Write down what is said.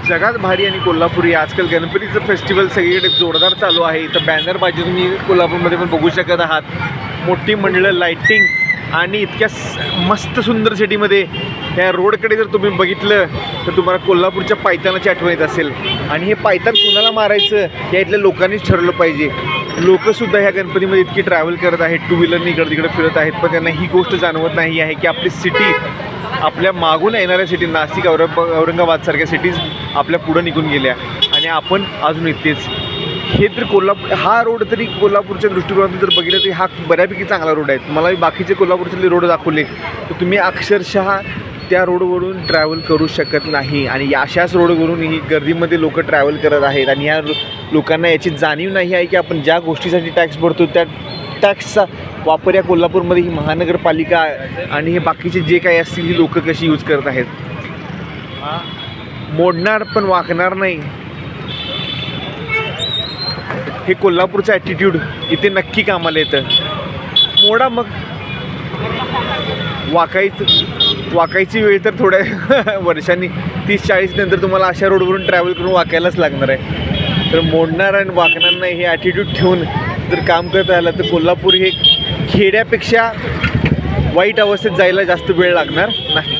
जगात भारी आणि कोल्हापुरी आजकाल गणपतीचं फेस्टिवल सगळीकडे जोरदार चालू आहे. इथं बॅनरबाजी तुम्ही कोल्हापूरमध्ये पण बघू शकत आहात. मोठी मंडळं, लाईटिंग आणि इतक्या मस्त सुंदर सिटीमध्ये ह्या रोडकडे जर तुम्ही बघितलं तर तुम्हाला कोल्हापूरच्या पायतानाची आठवण येत असेल. आणि हे पायतान कुणाला मारायचं या इथल्या लोकांनीच ठरवलं पाहिजे. लोकंसुद्धा ह्या गणपतीमध्ये इतकी ट्रॅव्हल करत आहेत, टू व्हीलरनी इकडे तिकडे फिरत आहेत, पण त्यांना ही गोष्ट जाणवत नाही आहे की आपली सिटी, आपल्या मागून येणाऱ्या सिटी नाशिक, औरंगाबादसारख्या सिटीज आपल्या पुढं निघून गेल्या आणि आपण अजून इथेच. हे तर हा रोड तरी कोल्हापूरच्या दृष्टिकोनातून जर बघितलं तर हा बऱ्यापैकी चांगला रोड आहे. मला बाकीचे कोल्हापूरचे रोड दाखवले तर तुम्ही अक्षरशः त्या रोडवरून ट्रॅव्हल करू शकत नाही. आणि अशाच रोडवरून ही गर्दीमध्ये लोक ट्रॅव्हल करत आहेत आणि ह्या लोकांना याची जाणीव नाही आहे की आपण ज्या गोष्टीसाठी टॅक्स भरतो त्या टॅक्सचा वापर या कोल्हापूरमध्ये ही महानगरपालिका आणि हे बाकीचे जे काही असतील ही लोकं कशी यूज करत आहेत. मोडणार पण वाकणार नाही, हे कोल्हापूरचं ॲटिट्यूड इथे नक्की कामाला येतं. मोडा मग, वाकायची वेळ तर थोड्या वर्षांनी 30-40 नंतर तुम्हाला अशा रोडवरून ट्रॅव्हल करून वाकायलाच लागणार आहे. तर मोडणार आणि वाकणार नाही हे ॲटिट्यूड ठेवून जर काम करत राहिलं तर कोल्हापूर हे खेड्यापेक्षा वाईट अवस्थेत जायला जास्त वेळ लागणार नाही.